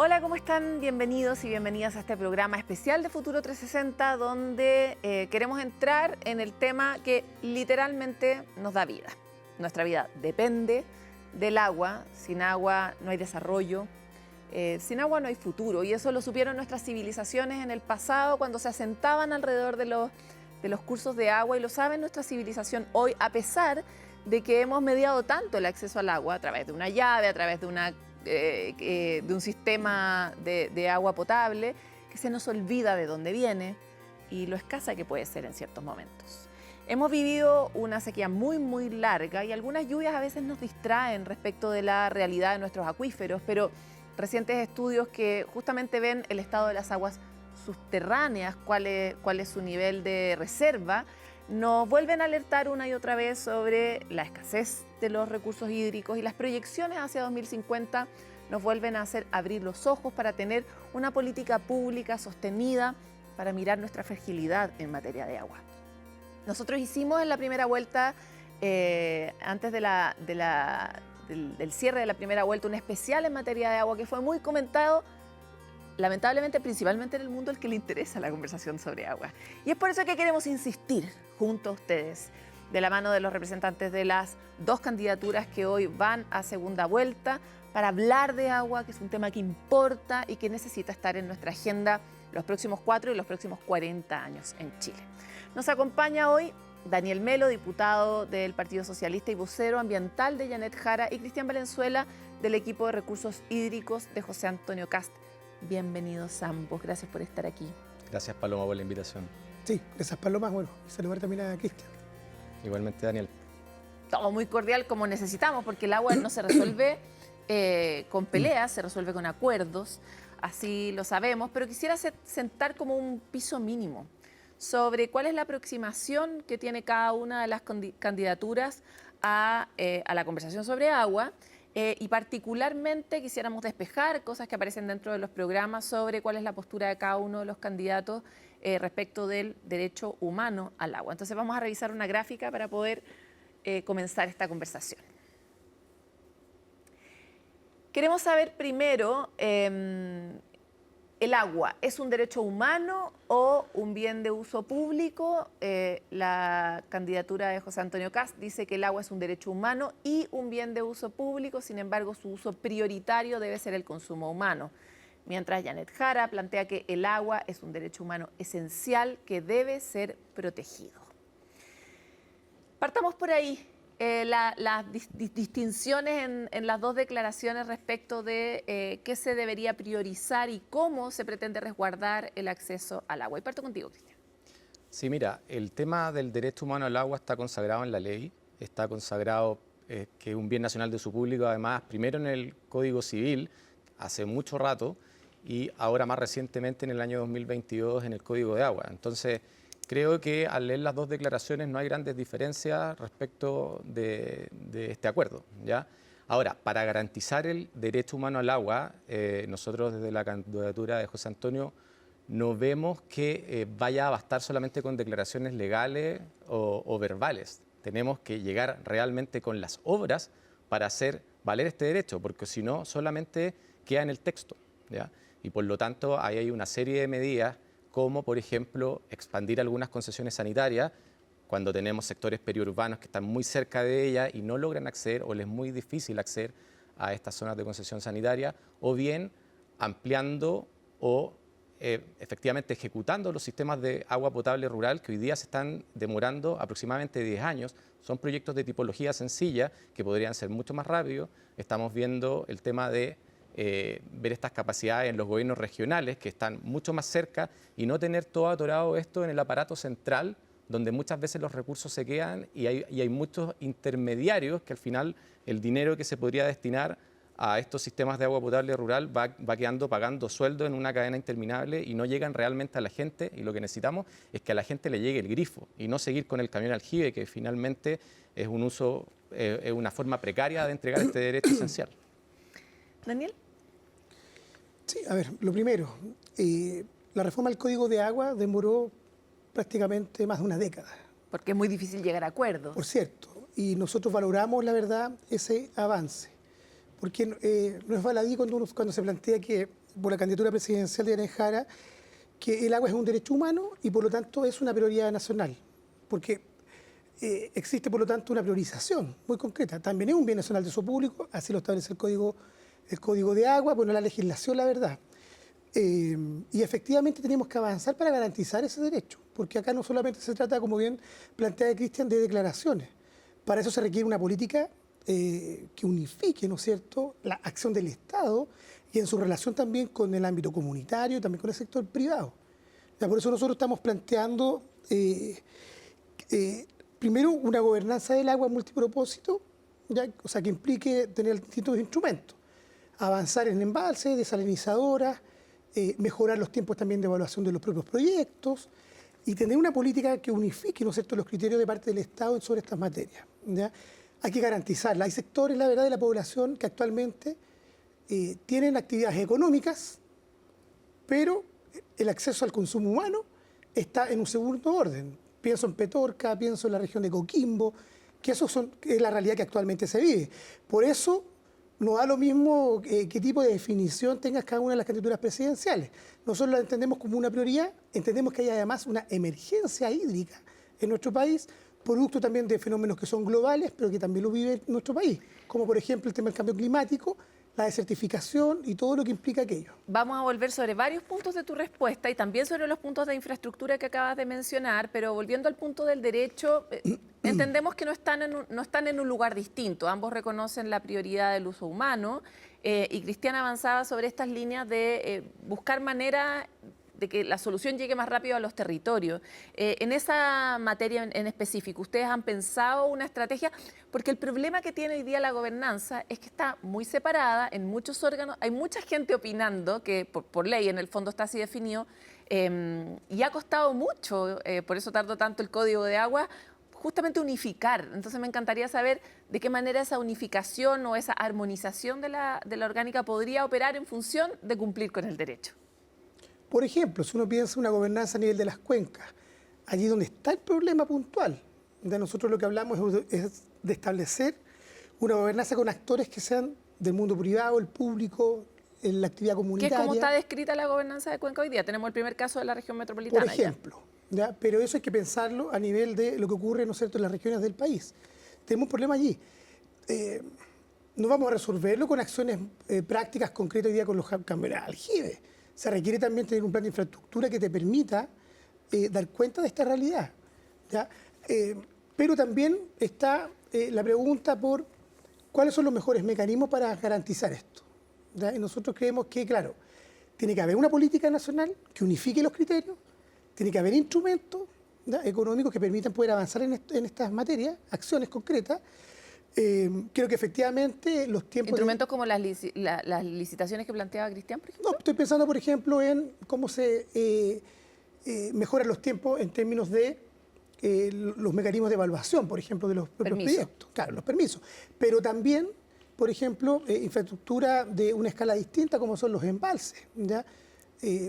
Hola, ¿cómo están? Bienvenidos y bienvenidas a este programa especial de Futuro 360, donde queremos entrar en el tema que literalmente nos da vida. Nuestra vida depende del agua. Sin agua no hay desarrollo, sin agua no hay futuro. Y eso lo supieron nuestras civilizaciones en el pasado, cuando se asentaban alrededor de los cursos de agua. Y lo sabe nuestra civilización hoy, a pesar de que hemos mediado tanto el acceso al agua a través de una llave, a través de un sistema de agua potable, que se nos olvida de dónde viene y lo escasa que puede ser en ciertos momentos. Hemos vivido una sequía muy larga y algunas lluvias a veces nos distraen respecto de la realidad de nuestros acuíferos, pero recientes estudios que justamente ven el estado de las aguas subterráneas, cuál es su nivel de reserva, nos vuelven a alertar una y otra vez sobre la escasez de los recursos hídricos, y las proyecciones hacia 2050 nos vuelven a hacer abrir los ojos para tener una política pública sostenida para mirar nuestra fragilidad en materia de agua. Nosotros hicimos en la primera vuelta, antes del cierre de la primera vuelta, un especial en materia de agua que fue muy comentado, lamentablemente, principalmente en el mundo al que le interesa la conversación sobre agua. Y es por eso que queremos insistir junto a ustedes, de la mano de los representantes de las dos candidaturas que hoy van a segunda vuelta, para hablar de agua, que es un tema que importa y que necesita estar en nuestra agenda los próximos 4 y los próximos 40 años en Chile. Nos acompaña hoy Daniel Melo, diputado del Partido Socialista y vocero ambiental de Janet Jara, y Cristian Valenzuela, del equipo de recursos hídricos de José Antonio Kast. Bienvenidos ambos, gracias por estar aquí. Gracias, Paloma, por la invitación. Sí, gracias, Paloma. Bueno, y saludar también a Cristian. Igualmente, Daniel. Todo muy cordial, como necesitamos, porque el agua no se resuelve con peleas, se resuelve con acuerdos, así lo sabemos, pero quisiera sentar como un piso mínimo sobre cuál es la aproximación que tiene cada una de las candidaturas a la conversación sobre agua. Y particularmente quisiéramos despejar cosas que aparecen dentro de los programas sobre cuál es la postura de cada uno de los candidatos respecto del derecho humano al agua. Entonces vamos a revisar una gráfica para poder comenzar esta conversación. Queremos saber primero, ¿el agua es un derecho humano o un bien de uso público? La candidatura de José Antonio Kast dice que el agua es un derecho humano y un bien de uso público, sin embargo su uso prioritario debe ser el consumo humano. Mientras Janet Jara plantea que el agua es un derecho humano esencial que debe ser protegido. Partamos por ahí. Las distinciones en las dos declaraciones respecto de qué se debería priorizar y cómo se pretende resguardar el acceso al agua. Y parto contigo, Cristian. Sí, mira, el tema del derecho humano al agua está consagrado en la ley, está consagrado que es un bien nacional de uso público, además, primero en el Código Civil, hace mucho rato, y ahora más recientemente en el año 2022 en el Código de Agua. Entonces, creo que al leer las dos declaraciones no hay grandes diferencias respecto de este acuerdo, ¿ya? Ahora, para garantizar el derecho humano al agua, nosotros desde la candidatura de José Antonio no vemos que vaya a bastar solamente con declaraciones legales o verbales. Tenemos que llegar realmente con las obras para hacer valer este derecho, porque si no, solamente queda en el texto, ¿ya? Y por lo tanto, ahí hay una serie de medidas, como por ejemplo expandir algunas concesiones sanitarias cuando tenemos sectores periurbanos que están muy cerca de ellas y no logran acceder o les es muy difícil acceder a estas zonas de concesión sanitaria, o bien ampliando o efectivamente ejecutando los sistemas de agua potable rural que hoy día se están demorando aproximadamente 10 años. Son proyectos de tipología sencilla que podrían ser mucho más rápidos. Estamos viendo el tema de ver estas capacidades en los gobiernos regionales que están mucho más cerca y no tener todo atorado esto en el aparato central, donde muchas veces los recursos se quedan y hay muchos intermediarios que al final el dinero que se podría destinar a estos sistemas de agua potable rural va quedando pagando sueldo en una cadena interminable y no llegan realmente a la gente, y lo que necesitamos es que a la gente le llegue el grifo y no seguir con el camión aljibe, que finalmente es una forma precaria de entregar este derecho esencial. Daniel. Sí, a ver, lo primero, la reforma al Código de Agua demoró prácticamente más de una década. Porque es muy difícil llegar a acuerdos. Por cierto, y nosotros valoramos, la verdad, ese avance. porque no es baladí cuando se plantea que por la candidatura presidencial de Yanez Jara, que el agua es un derecho humano y por lo tanto es una prioridad nacional, porque existe por lo tanto una priorización muy concreta. También es un bien nacional de uso público, así lo establece el código de agua, bueno, la legislación, la verdad. Y efectivamente tenemos que avanzar para garantizar ese derecho, porque acá no solamente se trata, como bien plantea Cristian, de declaraciones. Para eso se requiere una política que unifique, ¿no es cierto?, la acción del Estado y en su relación también con el ámbito comunitario y también con el sector privado. Ya, por eso nosotros estamos planteando, primero, una gobernanza del agua multipropósito, ya, o sea, que implique tener distintos instrumentos. Avanzar en embalses, desalinizadoras, mejorar los tiempos también de evaluación de los propios proyectos y tener una política que unifique, ¿no es cierto?, los criterios de parte del Estado sobre estas materias, ¿ya? Hay que garantizarla. Hay sectores, la verdad, de la población que actualmente tienen actividades económicas, pero el acceso al consumo humano está en un segundo orden. Pienso en Petorca, pienso en la región de Coquimbo, que es la realidad que actualmente se vive. Por eso no da lo mismo qué tipo de definición tenga cada una de las candidaturas presidenciales. Nosotros la entendemos como una prioridad, entendemos que hay además una emergencia hídrica en nuestro país, producto también de fenómenos que son globales, pero que también lo vive nuestro país, como por ejemplo el tema del cambio climático, la desertificación y todo lo que implica aquello. Vamos a volver sobre varios puntos de tu respuesta y también sobre los puntos de infraestructura que acabas de mencionar, pero volviendo al punto del derecho, entendemos que no están en un lugar distinto. Ambos reconocen la prioridad del uso humano y Cristian avanzaba sobre estas líneas de buscar maneras de que la solución llegue más rápido a los territorios. En esa materia en específico, ¿ustedes han pensado una estrategia? Porque el problema que tiene hoy día la gobernanza es que está muy separada en muchos órganos, hay mucha gente opinando, que por ley en el fondo está así definido, y ha costado mucho, por eso tardó tanto el Código de Agua, justamente unificar. Entonces me encantaría saber de qué manera esa unificación o esa armonización de la orgánica podría operar en función de cumplir con el derecho. Por ejemplo, si uno piensa una gobernanza a nivel de las cuencas, allí donde está el problema puntual, de nosotros lo que hablamos es de establecer una gobernanza con actores que sean del mundo privado, el público, en la actividad comunitaria. ¿Qué es como está descrita la gobernanza de Cuenca hoy día? Tenemos el primer caso de la región metropolitana. Por ejemplo, ¿ya? Pero eso hay que pensarlo a nivel de lo que ocurre, ¿no es cierto?, en las regiones del país. Tenemos un problema allí. No vamos a resolverlo con acciones prácticas concretas hoy día con los camiones de aljibe. Se requiere también tener un plan de infraestructura que te permita dar cuenta de esta realidad, ¿ya? Pero también está la pregunta por cuáles son los mejores mecanismos para garantizar esto, ¿ya? Y nosotros creemos que, claro, tiene que haber una política nacional que unifique los criterios, tiene que haber instrumentos, ¿ya?, económicos que permitan poder avanzar en estas materias, acciones concretas. Creo que efectivamente los tiempos... ¿Instrumentos como las licitaciones que planteaba Cristian, por ejemplo? No, estoy pensando, por ejemplo, en cómo se mejoran los tiempos en términos de los mecanismos de evaluación, por ejemplo, de los propios proyectos. Claro, los permisos. Pero también, por ejemplo, infraestructura de una escala distinta, como son los embalses, ¿ya?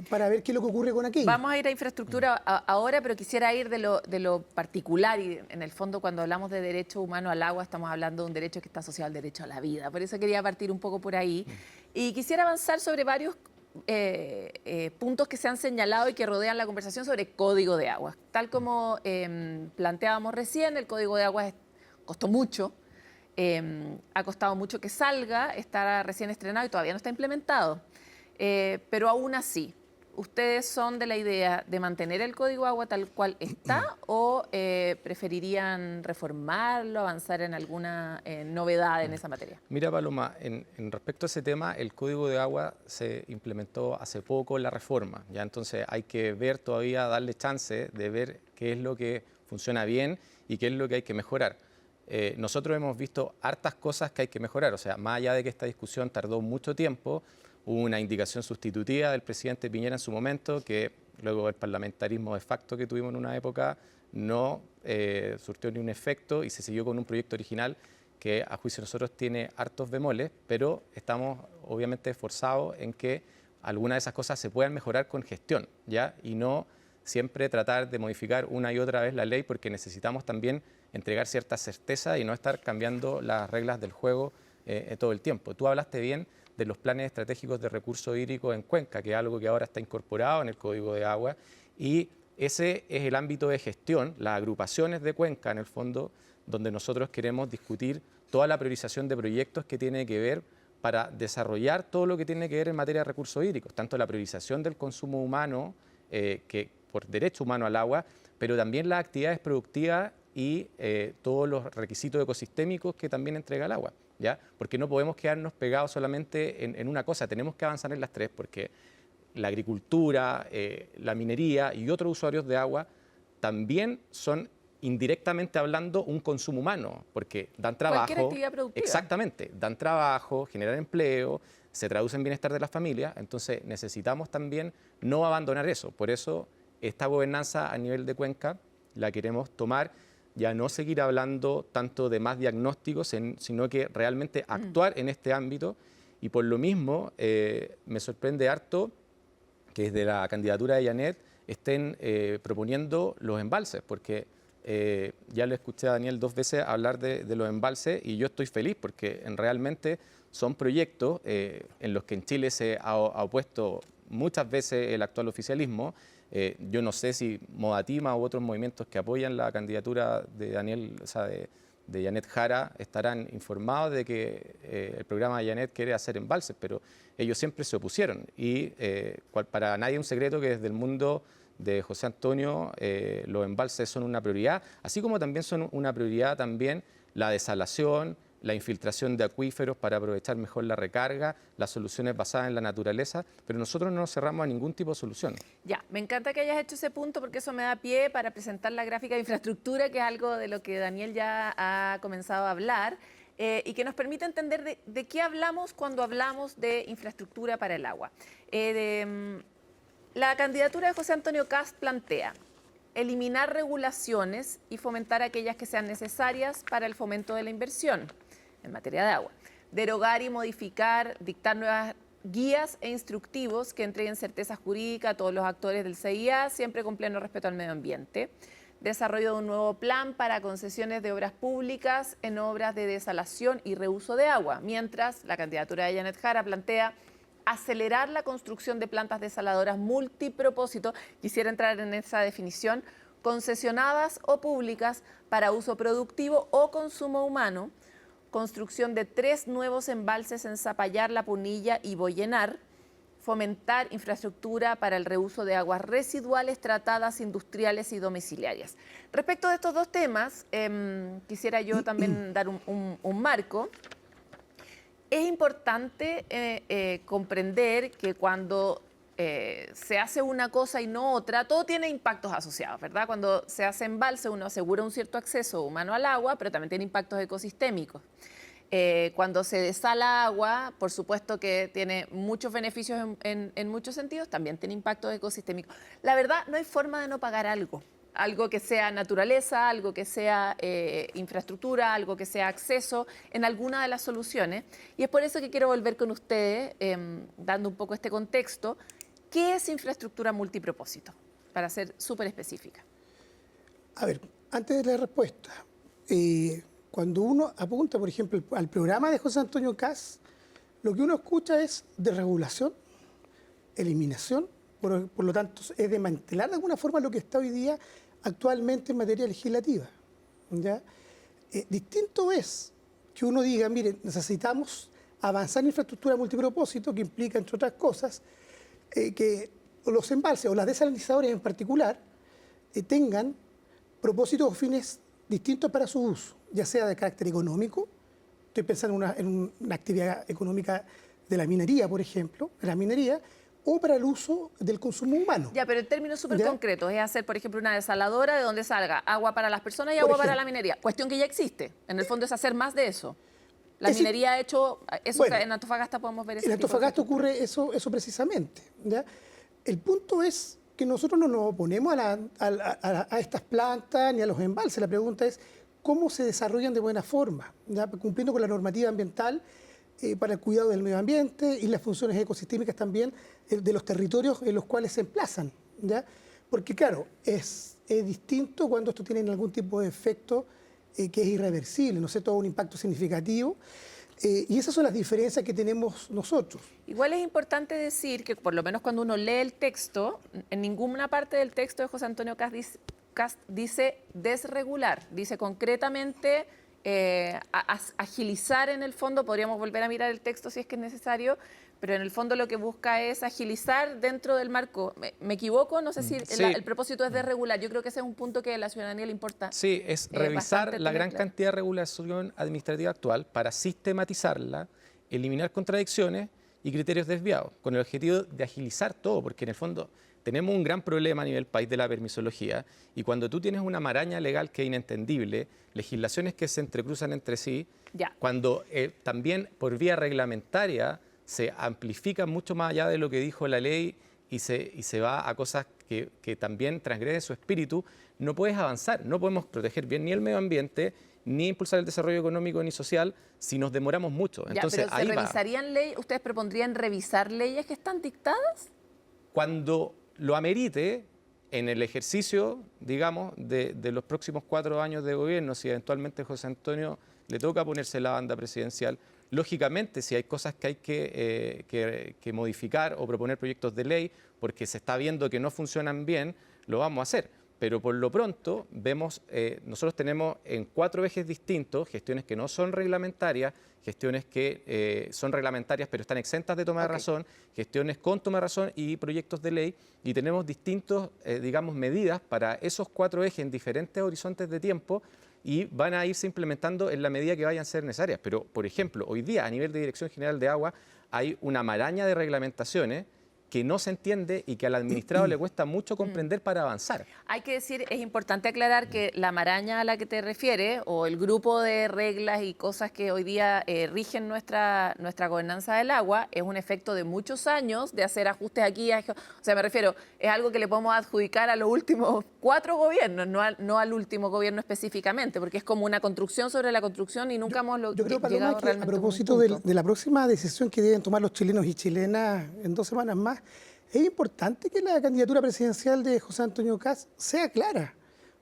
Para ver qué es lo que ocurre con aquello. Vamos a ir a infraestructura ahora, pero quisiera ir de lo particular y en el fondo cuando hablamos de derecho humano al agua estamos hablando de un derecho que está asociado al derecho a la vida. Por eso quería partir un poco por ahí y quisiera avanzar sobre varios puntos que se han señalado y que rodean la conversación sobre código de agua. Tal como planteábamos recién, el código de agua costó mucho, ha costado mucho que salga, está recién estrenado y todavía no está implementado. Pero aún así, ¿ustedes son de la idea de mantener el Código Agua tal cual está o preferirían reformarlo, avanzar en alguna novedad en esa materia? Mira, Paloma, en respecto a ese tema, el Código de Agua se implementó hace poco en la reforma, ¿ya? Entonces hay que ver todavía, darle chance de ver qué es lo que funciona bien y qué es lo que hay que mejorar. Nosotros hemos visto hartas cosas que hay que mejorar, o sea, más allá de que esta discusión tardó mucho tiempo, hubo una indicación sustitutiva del presidente Piñera en su momento, que luego el parlamentarismo de facto que tuvimos en una época no surtió ni un efecto y se siguió con un proyecto original que a juicio de nosotros tiene hartos bemoles, pero estamos obviamente esforzados en que algunas de esas cosas se puedan mejorar con gestión, ¿ya? Y no siempre tratar de modificar una y otra vez la ley, porque necesitamos también entregar cierta certeza y no estar cambiando las reglas del juego todo el tiempo. Tú hablaste bien de los planes estratégicos de recursos hídricos en Cuenca, que es algo que ahora está incorporado en el Código de Agua, y ese es el ámbito de gestión, las agrupaciones de Cuenca, en el fondo, donde nosotros queremos discutir toda la priorización de proyectos que tiene que ver para desarrollar todo lo que tiene que ver en materia de recursos hídricos, tanto la priorización del consumo humano, que por derecho humano al agua, pero también las actividades productivas y todos los requisitos ecosistémicos que también entrega el agua, ¿ya? Porque no podemos quedarnos pegados solamente en una cosa, tenemos que avanzar en las tres, porque la agricultura, la minería y otros usuarios de agua también son, indirectamente hablando, un consumo humano, porque dan trabajo. Cualquier actividad productiva. Exactamente, dan trabajo, generan empleo, se traduce en bienestar de las familias, entonces necesitamos también no abandonar eso. Por eso esta gobernanza a nivel de Cuenca la queremos tomar, ya no seguir hablando tanto de más diagnósticos, sino que realmente actuar en este ámbito, y por lo mismo me sorprende harto que desde la candidatura de Janet estén proponiendo los embalses, porque ya le escuché a Daniel 2 veces hablar de los embalses y yo estoy feliz porque realmente son proyectos en los que en Chile se ha opuesto muchas veces el actual oficialismo. Yo no sé si Modatima u otros movimientos que apoyan la candidatura de Daniel, o sea, de Janet Jara, estarán informados de que el programa de Janet quiere hacer embalses, pero ellos siempre se opusieron. Y para nadie es un secreto que desde el mundo de José Antonio los embalses son una prioridad, así como también son una prioridad también la desalación, la infiltración de acuíferos para aprovechar mejor la recarga, las soluciones basadas en la naturaleza, pero nosotros no nos cerramos a ningún tipo de solución. Ya, me encanta que hayas hecho ese punto porque eso me da pie para presentar la gráfica de infraestructura, que es algo de lo que Daniel ya ha comenzado a hablar y que nos permite entender de qué hablamos cuando hablamos de infraestructura para el agua. La candidatura de José Antonio Kast plantea eliminar regulaciones y fomentar aquellas que sean necesarias para el fomento de la inversión en materia de agua. Derogar y modificar, dictar nuevas guías e instructivos que entreguen certeza jurídica a todos los actores del CIA, siempre con pleno respeto al medio ambiente. Desarrollo de un nuevo plan para concesiones de obras públicas en obras de desalación y reuso de agua, mientras la candidatura de Janet Jara plantea acelerar la construcción de plantas desaladoras multipropósito, quisiera entrar en esa definición, concesionadas o públicas para uso productivo o consumo humano, construcción de 3 nuevos embalses en Zapallar, La Punilla y Boyenar, fomentar infraestructura para el reuso de aguas residuales tratadas, industriales y domiciliarias. Respecto de estos dos temas, quisiera yo también dar un marco. Es importante comprender que cuando se hace una cosa y no otra, todo tiene impactos asociados, ¿verdad? Cuando se hace embalse, uno asegura un cierto acceso humano al agua, pero también tiene impactos ecosistémicos. Cuando se desala agua, por supuesto que tiene muchos beneficios en muchos sentidos, también tiene impactos ecosistémicos. La verdad, no hay forma de no pagar algo. Algo que sea naturaleza, algo que sea infraestructura, algo que sea acceso en alguna de las soluciones. Y es por eso que quiero volver con ustedes, dando un poco este contexto. ¿Qué es infraestructura multipropósito? Para ser súper específica. A ver, antes de la respuesta, cuando uno apunta, por ejemplo, al programa de José Antonio Kast, lo que uno escucha es desregulación, eliminación, por lo tanto, es desmantelar de alguna forma lo que está hoy día actualmente en materia legislativa, ¿ya? Distinto es que uno diga, miren, necesitamos avanzar en infraestructura multipropósito, que implica, entre otras cosas, que los embalses o las desalinizadoras en particular tengan propósitos o fines distintos para su uso, ya sea de carácter económico, estoy pensando en una actividad económica de la minería, por ejemplo, o para el uso del consumo humano. Ya, pero en términos súper concretos, es hacer, por ejemplo, una desaladora de donde salga agua para las personas y agua para la minería. Cuestión que ya existe. En el fondo es hacer más de eso. La minería ha hecho eso, bueno, en Antofagasta podemos ver eso. En Antofagasta ocurre eso precisamente, ¿ya? El punto es que nosotros no nos oponemos a estas plantas ni a los embalses. La pregunta es cómo se desarrollan de buena forma, ¿ya? Cumpliendo con la normativa ambiental para el cuidado del medio ambiente y las funciones ecosistémicas también de los territorios en los cuales se emplazan, ¿ya? Porque claro, es distinto cuando esto tiene algún tipo de efecto que es irreversible, ¿no sé? Todo un impacto significativo. Y esas son las diferencias que tenemos nosotros. Igual es importante decir que por lo menos cuando uno lee el texto, en ninguna parte del texto de José Antonio Kast dice desregular, dice concretamente agilizar en el fondo, podríamos volver a mirar el texto si es que es necesario, pero en el fondo lo que busca es agilizar dentro del marco. ¿Me equivoco? No sé si Sí. el propósito es desregular. Yo creo que ese es un punto que a la ciudadanía le importa. Sí, es revisar bastante la tener gran claro. cantidad de regulación administrativa actual para sistematizarla, eliminar contradicciones y criterios desviados, con el objetivo de agilizar todo, porque en el fondo tenemos un gran problema a nivel país de la permisología, y cuando tú tienes una maraña legal que es inentendible, legislaciones que se entrecruzan entre sí, Ya. cuando también por vía reglamentaria se amplifica mucho más allá de lo que dijo la ley y se va a cosas que también transgreden su espíritu, no puedes avanzar. No podemos proteger bien ni el medio ambiente, ni impulsar el desarrollo económico ni social si nos demoramos mucho. Ya, Entonces, pero ¿se ahí va. revisarían leyes? ¿Ustedes propondrían revisar leyes que están dictadas? Cuando lo amerite, en el ejercicio, digamos, de los próximos 4 años de gobierno, si eventualmente José Antonio le toca ponerse la banda presidencial, lógicamente, si hay cosas que hay que modificar o proponer proyectos de ley porque se está viendo que no funcionan bien, lo vamos a hacer. Pero por lo pronto, vemos, nosotros tenemos en 4 ejes distintos gestiones que no son reglamentarias, gestiones que son reglamentarias pero están exentas de toma de razón, gestiones con toma de razón y proyectos de ley, y tenemos distintos, digamos, medidas para esos 4 ejes en diferentes horizontes de tiempo, y van a irse implementando en la medida que vayan a ser necesarias. Pero, por ejemplo, hoy día a nivel de Dirección General de Agua hay una maraña de reglamentaciones que no se entiende y que al administrado le cuesta mucho comprender para avanzar. Hay que decir, es importante aclarar que la maraña a la que te refieres, o el grupo de reglas y cosas que hoy día rigen nuestra gobernanza del agua, es un efecto de muchos años de hacer ajustes aquí. O sea, me refiero, es algo que le podemos adjudicar a los últimos 4 gobiernos, no al último gobierno específicamente, porque es como una construcción sobre la construcción y nunca hemos Yo creo, Paloma, llegado que realmente a propósito de la próxima decisión que deben tomar los chilenos y chilenas en 2 semanas más, es importante que la candidatura presidencial de José Antonio Kast sea clara,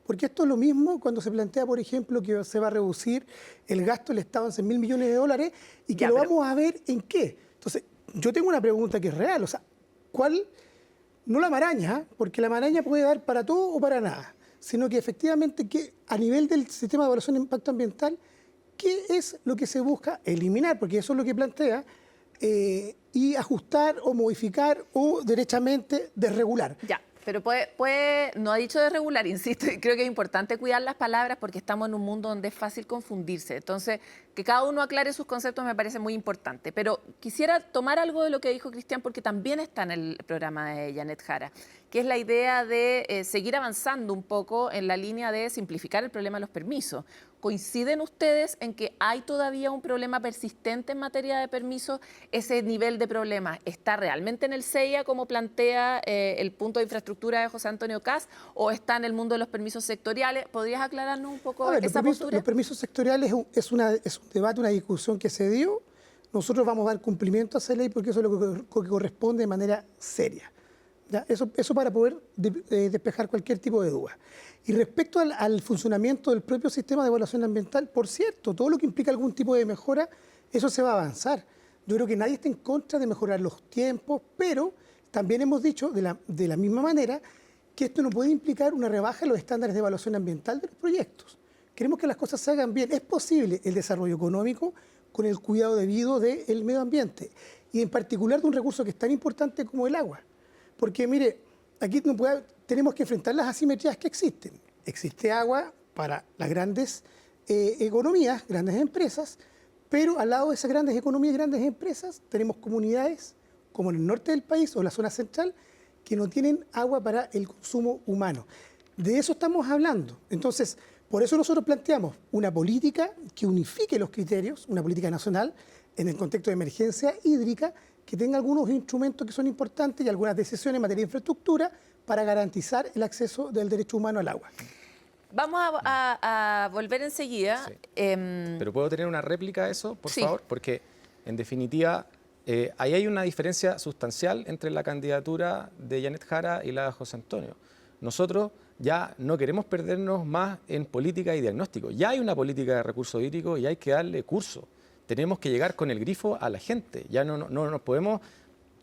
porque esto es lo mismo cuando se plantea, por ejemplo, que se va a reducir el gasto del Estado en 100.000 millones de dólares y que vamos a ver en qué. Entonces, yo tengo una pregunta que es real, o sea, ¿cuál? No la maraña, porque la maraña puede dar para todo o para nada, sino que efectivamente que a nivel del sistema de evaluación de impacto ambiental, ¿qué es lo que se busca eliminar? Porque eso es lo que plantea, y ajustar o modificar o derechamente desregular. Ya, pero no ha dicho de regular, insisto, y creo que es importante cuidar las palabras porque estamos en un mundo donde es fácil confundirse. Entonces, que cada uno aclare sus conceptos me parece muy importante. Pero quisiera tomar algo de lo que dijo Cristian, porque también está en el programa de Janet Jara, que es la idea de seguir avanzando un poco en la línea de simplificar el problema de los permisos. ¿Coinciden ustedes en que hay todavía un problema persistente en materia de permisos? ¿Ese nivel de problema está realmente en el CEIA, como plantea el punto de infraestructura de José Antonio Kast, o está en el mundo de los permisos sectoriales? ¿Podrías aclararnos un poco esa postura? Los permisos sectoriales es un debate, una discusión que se dio. Nosotros vamos a dar cumplimiento a esa ley porque eso es lo que corresponde de manera seria. ¿Ya? Eso para poder despejar cualquier tipo de duda. Y respecto al funcionamiento del propio sistema de evaluación ambiental, por cierto, todo lo que implica algún tipo de mejora, eso se va a avanzar. Yo creo que nadie está en contra de mejorar los tiempos, pero también hemos dicho de la misma manera que esto no puede implicar una rebaja en los estándares de evaluación ambiental de los proyectos. Queremos que las cosas se hagan bien. Es posible el desarrollo económico con el cuidado debido del medio ambiente y en particular de un recurso que es tan importante como el agua. Porque, mire, aquí tenemos que enfrentar las asimetrías que existen. Existe agua para las grandes economías, grandes empresas, pero al lado de esas grandes economías y grandes empresas tenemos comunidades como en el norte del país o la zona central que no tienen agua para el consumo humano. De eso estamos hablando. Entonces, por eso nosotros planteamos una política que unifique los criterios, una política nacional en el contexto de emergencia hídrica, que tenga algunos instrumentos que son importantes y algunas decisiones en materia de infraestructura para garantizar el acceso del derecho humano al agua. Vamos a volver enseguida. Sí. Pero ¿puedo tener una réplica a eso, por favor? Porque, en definitiva, ahí hay una diferencia sustancial entre la candidatura de Janet Jara y la de José Antonio. Nosotros ya no queremos perdernos más en política y diagnóstico. Ya hay una política de recursos hídricos y hay que darle curso. tenemos que llegar con el grifo a la gente. Ya no nos podemos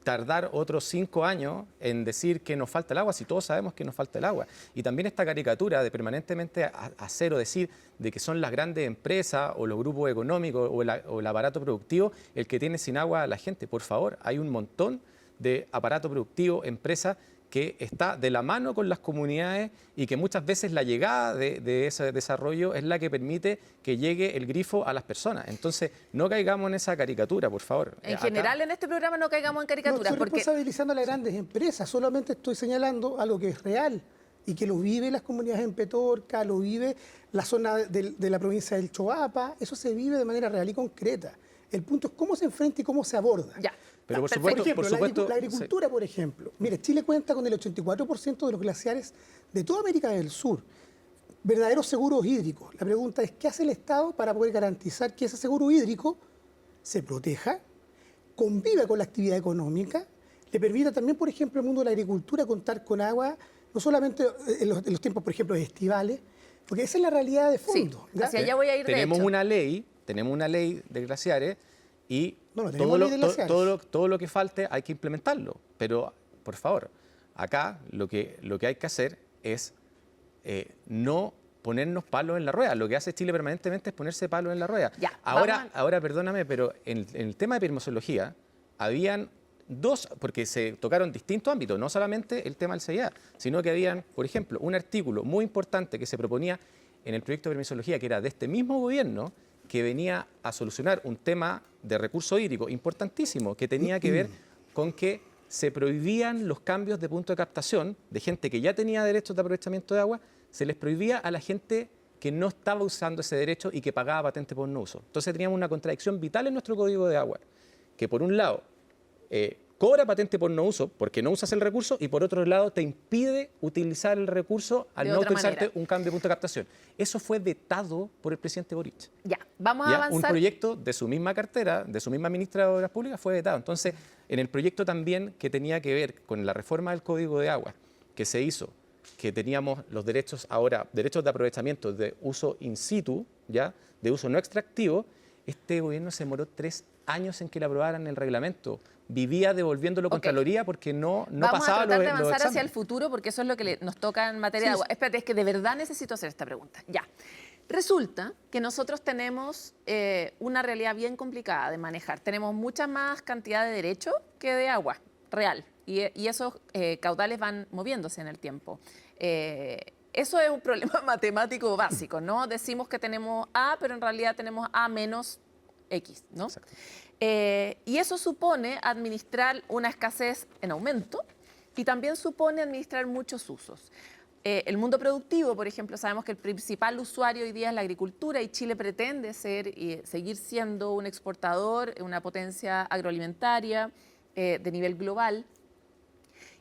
tardar otros 5 años en decir que nos falta el agua, si todos sabemos que nos falta el agua. Y también esta caricatura de permanentemente hacer o decir de que son las grandes empresas o los grupos económicos o el aparato productivo el que tiene sin agua a la gente. Por favor, hay un montón de aparato productivo, empresas que está de la mano con las comunidades y que muchas veces la llegada de ese desarrollo es la que permite que llegue el grifo a las personas. Entonces, no caigamos en esa caricatura, por favor. En general, en este programa no caigamos en caricaturas. No estoy responsabilizando a las grandes empresas, solamente estoy señalando algo que es real y que lo vive las comunidades en Petorca, lo vive la zona de la provincia del Choapa, eso se vive de manera real y concreta. El punto es cómo se enfrenta y cómo se aborda. Ya. Pero por supuesto, la agricultura, por ejemplo. Mire, Chile cuenta con el 84% de los glaciares de toda América del Sur. Verdaderos seguros hídricos. La pregunta es, ¿qué hace el Estado para poder garantizar que ese seguro hídrico se proteja, conviva con la actividad económica, le permita también, por ejemplo, al mundo de la agricultura contar con agua, no solamente en los tiempos, por ejemplo, estivales, porque esa es la realidad de fondo. Sí, hacia allá voy a ir. Tenemos una ley de glaciares y todo lo que falte hay que implementarlo. Pero, por favor, acá lo que hay que hacer es no ponernos palos en la rueda. Lo que hace Chile permanentemente es ponerse palos en la rueda. Ya, ahora, perdóname, pero en el tema de permisología habían dos, porque se tocaron distintos ámbitos, no solamente el tema del CIA, sino que habían, por ejemplo, un artículo muy importante que se proponía en el proyecto de permisología, que era de este mismo gobierno, que venía a solucionar un tema de recurso hídrico importantísimo, que tenía que ver con que se prohibían los cambios de punto de captación de gente que ya tenía derechos de aprovechamiento de agua, se les prohibía a la gente que no estaba usando ese derecho y que pagaba patente por no uso. Entonces teníamos una contradicción vital en nuestro Código de Agua, que por un lado cobra patente por no uso porque no usas el recurso y por otro lado te impide utilizar el recurso al no utilizarte un cambio de punto de captación. Eso fue vetado por el presidente Boric. Ya, vamos a avanzar. Un proyecto de su misma cartera, de su misma ministra de Obras Públicas, fue vetado. Entonces, en el proyecto también que tenía que ver con la reforma del Código de Agua que se hizo, que teníamos los derechos ahora, derechos de aprovechamiento de uso in situ, ¿ya? De uso no extractivo, este gobierno se demoró 3 años en que le aprobaran el reglamento. Vivía devolviéndolo a Contraloría porque no pasaba los Vamos a tratar de avanzar hacia hacia el futuro porque eso es lo que nos toca en materia de agua. Espérate, es que de verdad necesito hacer esta pregunta. Ya. Resulta que nosotros tenemos una realidad bien complicada de manejar. Tenemos mucha más cantidad de derechos que de agua real. Y esos caudales van moviéndose en el tiempo. Eso es un problema matemático básico, ¿no? Decimos que tenemos A, pero en realidad tenemos A menos X, ¿no? Exacto. Y eso supone administrar una escasez en aumento y también supone administrar muchos usos. El mundo productivo, por ejemplo, sabemos que el principal usuario hoy día es la agricultura y Chile pretende ser y seguir siendo un exportador, una potencia agroalimentaria de nivel global.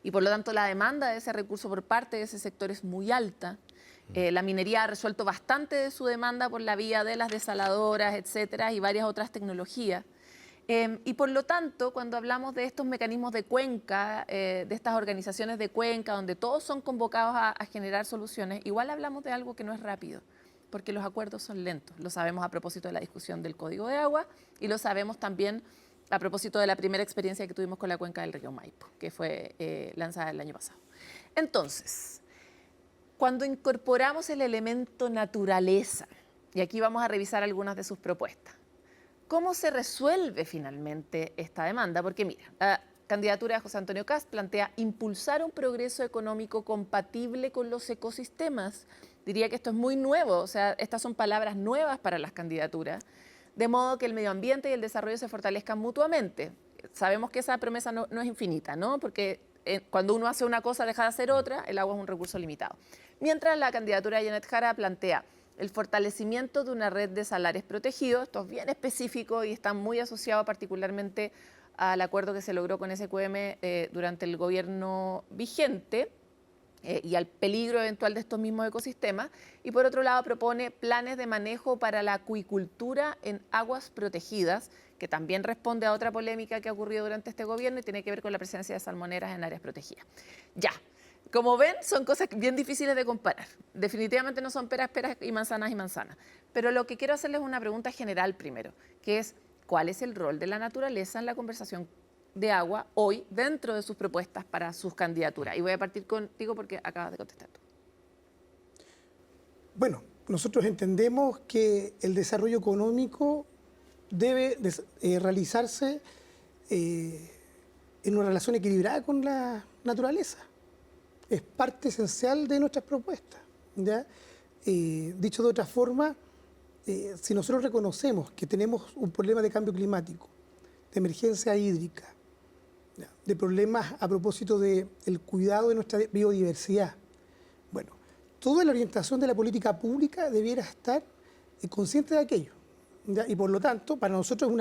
Y por lo tanto la demanda de ese recurso por parte de ese sector es muy alta. La minería ha resuelto bastante de su demanda por la vía de las desaladoras, etcétera, y varias otras tecnologías. Y por lo tanto, cuando hablamos de estos mecanismos de cuenca, de estas organizaciones de cuenca, donde todos son convocados a generar soluciones, igual hablamos de algo que no es rápido, porque los acuerdos son lentos. Lo sabemos a propósito de la discusión del Código de Agua y lo sabemos también a propósito de la primera experiencia que tuvimos con la cuenca del río Maipo, que fue lanzada el año pasado. Entonces, cuando incorporamos el elemento naturaleza, y aquí vamos a revisar algunas de sus propuestas, ¿cómo se resuelve finalmente esta demanda? Porque mira, la candidatura de José Antonio Kast plantea impulsar un progreso económico compatible con los ecosistemas. Diría que esto es muy nuevo, o sea, estas son palabras nuevas para las candidaturas, de modo que el medio ambiente y el desarrollo se fortalezcan mutuamente. Sabemos que esa promesa no es infinita, ¿no? Porque cuando uno hace una cosa deja de hacer otra, el agua es un recurso limitado. Mientras la candidatura de Janet Jara plantea el fortalecimiento de una red de salares protegidos, esto es bien específico y está muy asociado particularmente al acuerdo que se logró con SQM durante el gobierno vigente y al peligro eventual de estos mismos ecosistemas. Y por otro lado propone planes de manejo para la acuicultura en aguas protegidas, que también responde a otra polémica que ha ocurrido durante este gobierno y tiene que ver con la presencia de salmoneras en áreas protegidas. Ya. Como ven, son cosas bien difíciles de comparar. Definitivamente no son peras y manzanas. Pero lo que quiero hacerles es una pregunta general primero, que es, ¿cuál es el rol de la naturaleza en la conversación de agua hoy dentro de sus propuestas para sus candidaturas? Y voy a partir contigo porque acabas de contestar tú. Bueno, nosotros entendemos que el desarrollo económico debe realizarse en una relación equilibrada con la naturaleza. Es parte esencial de nuestras propuestas, ¿ya? Dicho de otra forma, si nosotros reconocemos que tenemos un problema de cambio climático, de emergencia hídrica, ¿ya?, de problemas a propósito del cuidado de nuestra biodiversidad, bueno, toda la orientación de la política pública debiera estar consciente de aquello, ¿ya? Y por lo tanto, para nosotros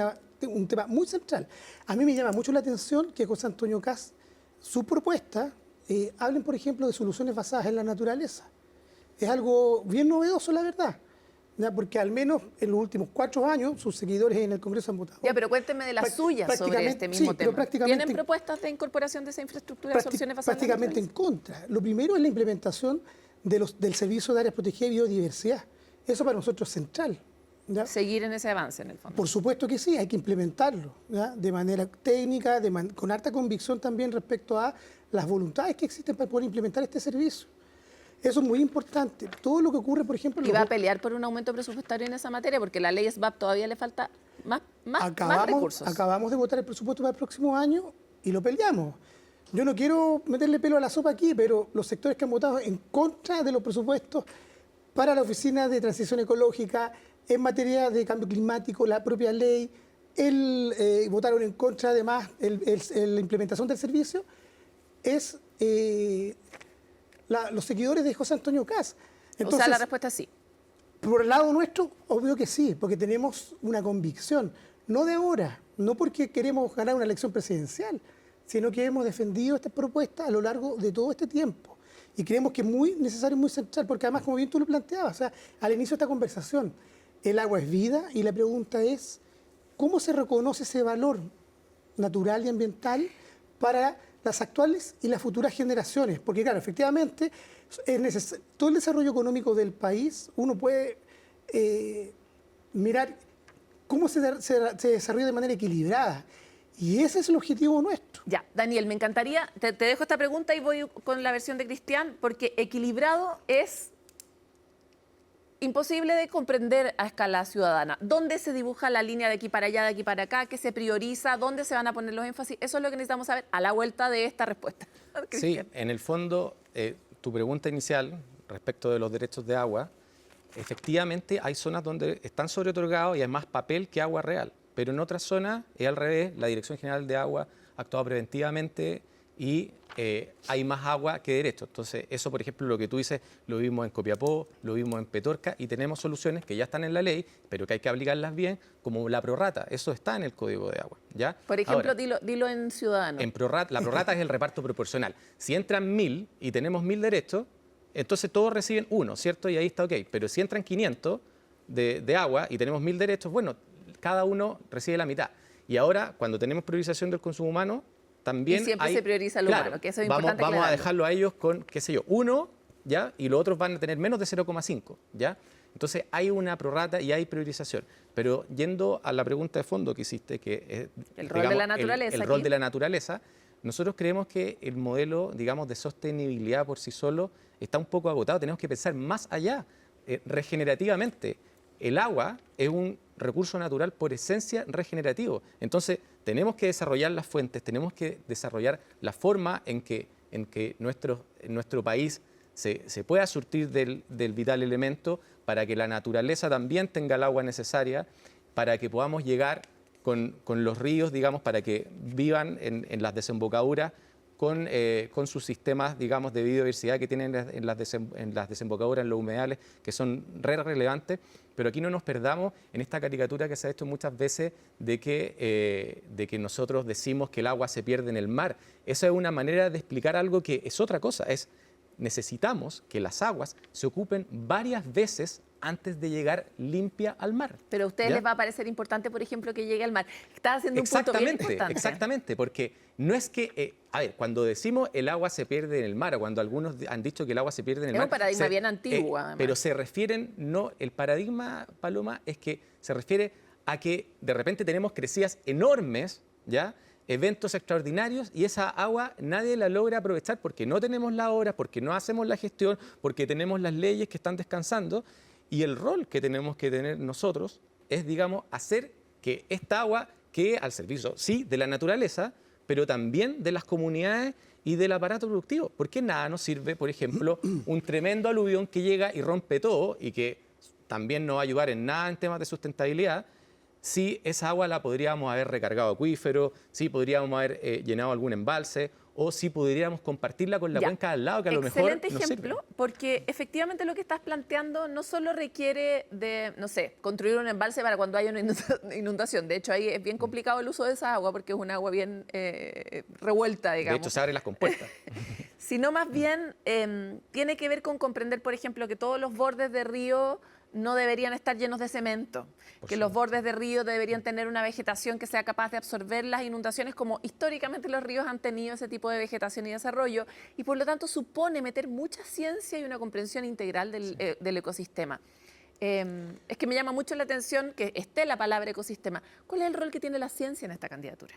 es un tema muy central. A mí me llama mucho la atención que José Antonio Kast, su propuesta, hablen, por ejemplo, de soluciones basadas en la naturaleza. Es algo bien novedoso, la verdad, ¿ya? Porque al menos en los últimos 4 años sus seguidores en el Congreso han votado. Ya, pero cuénteme de las suyas sobre este mismo sí, pero tema. prácticamente, ¿Tienen propuestas de incorporación de esa infraestructura de soluciones basadas en la prácticamente en contra. Lo primero es la implementación del Servicio de Áreas Protegidas y Biodiversidad. Eso para nosotros es central, ¿ya? Seguir en ese avance, en el fondo. Por supuesto que sí, hay que implementarlo, ¿ya?, de manera técnica, con harta convicción también respecto a las voluntades que existen para poder implementar este servicio. Eso es muy importante. Todo lo que ocurre, por ejemplo... ¿Y va a pelear por un aumento presupuestario en esa materia? Porque la ley SBAP todavía le falta más recursos. Acabamos de votar el presupuesto para el próximo año y lo peleamos. Yo no quiero meterle pelo a la sopa aquí, pero los sectores que han votado en contra de los presupuestos para la Oficina de Transición Ecológica, en materia de cambio climático, la propia ley, votaron en contra además la implementación del servicio, es los seguidores de José Antonio Kast. Entonces, o sea, la respuesta es sí. Por el lado nuestro, obvio que sí, porque tenemos una convicción, no de ahora, no porque queremos ganar una elección presidencial, sino que hemos defendido esta propuesta a lo largo de todo este tiempo. Y creemos que es muy necesario y muy central, porque además, como bien tú lo planteabas, o sea, al inicio de esta conversación, el agua es vida y la pregunta es, ¿cómo se reconoce ese valor natural y ambiental para las actuales y las futuras generaciones? Porque claro, efectivamente, todo el desarrollo económico del país, uno puede mirar cómo se desarrolla de manera equilibrada. Y ese es el objetivo nuestro. Ya, Daniel, me encantaría, te dejo esta pregunta y voy con la versión de Cristian, porque equilibrado es imposible de comprender a escala ciudadana. ¿Dónde se dibuja la línea de aquí para allá, de aquí para acá? ¿Qué se prioriza? ¿Dónde se van a poner los énfasis? Eso es lo que necesitamos saber a la vuelta de esta respuesta. Sí, en el fondo, tu pregunta inicial respecto de los derechos de agua, efectivamente hay zonas donde están sobreotorgados y hay más papel que agua real, pero en otras zonas es al revés, la Dirección General de Agua ha actuado preventivamente y hay más agua que derecho. Entonces, eso, por ejemplo, lo que tú dices, lo vimos en Copiapó, lo vimos en Petorca y tenemos soluciones que ya están en la ley, pero que hay que aplicarlas bien, como la prorrata. Eso está en el Código de Agua, ¿ya? Por ejemplo, ahora, dilo en Ciudadano. La prorrata es el reparto proporcional. Si entran 1000 y tenemos 1000 derechos, entonces todos reciben 1, ¿cierto? Y ahí está ok. Pero si entran 500 de agua y tenemos 1000 derechos, bueno, cada uno recibe la mitad. Y ahora, cuando tenemos priorización del consumo humano, también y siempre se prioriza lo humano, que eso es importante. Vamos a dejarlo a ellos con, qué sé yo, 1, ¿ya? Y los otros van a tener menos de 0,5, ¿ya? Entonces hay una prorrata y hay priorización. Pero yendo a la pregunta de fondo que hiciste, que es el rol de la naturaleza. El rol de la naturaleza, nosotros creemos que el modelo, digamos, de sostenibilidad por sí solo está un poco agotado. Tenemos que pensar más allá, regenerativamente. El agua es un recurso natural por esencia regenerativo. Entonces, tenemos que desarrollar las fuentes, tenemos que desarrollar la forma en que nuestro país se pueda surtir del vital elemento para que la naturaleza también tenga el agua necesaria, para que podamos llegar con los ríos, digamos, para que vivan en las desembocaduras con sus sistemas, digamos, de biodiversidad que tienen en las desembocaduras, en los humedales, que son relevantes. Pero aquí no nos perdamos en esta caricatura que se ha hecho muchas veces de que nosotros decimos que el agua se pierde en el mar. Esa es una manera de explicar algo que es otra cosa. Necesitamos que las aguas se ocupen varias veces antes de llegar limpia al mar. Pero a ustedes les va a parecer importante, por ejemplo, que llegue al mar. Estás haciendo un punto bien importante. Exactamente, porque no es que... cuando decimos el agua se pierde en el mar, o cuando algunos han dicho que el agua se pierde en el mar... Es un paradigma bien antiguo, además. Pero se refieren, no, el paradigma, Paloma, es que se refiere a que de repente tenemos crecidas enormes, ¿ya? Eventos extraordinarios, y esa agua nadie la logra aprovechar porque no tenemos las obras, porque no hacemos la gestión, porque tenemos las leyes que están descansando, y el rol que tenemos que tener nosotros es, digamos, hacer que esta agua quede al servicio, sí, de la naturaleza, pero también de las comunidades y del aparato productivo. Porque nada nos sirve, por ejemplo, un tremendo aluvión que llega y rompe todo y que también no va a ayudar en nada en temas de sustentabilidad, si esa agua la podríamos haber recargado acuífero, si podríamos haber llenado algún embalse, o si podríamos compartirla con la cuenca al lado, que a lo mejor Excelente ejemplo, porque efectivamente lo que estás planteando no solo requiere de, no sé, construir un embalse para cuando haya una inundación. De hecho, ahí es bien complicado el uso de esa agua porque es un agua bien revuelta, digamos. De hecho, se abren las compuertas. Sino más bien tiene que ver con comprender, por ejemplo, que todos los bordes de río no deberían estar llenos de cemento, que los bordes de río deberían tener una vegetación que sea capaz de absorber las inundaciones, como históricamente los ríos han tenido ese tipo de vegetación y desarrollo, y por lo tanto supone meter mucha ciencia y una comprensión integral del ecosistema. Es que me llama mucho la atención que esté la palabra ecosistema. ¿Cuál es el rol que tiene la ciencia en esta candidatura?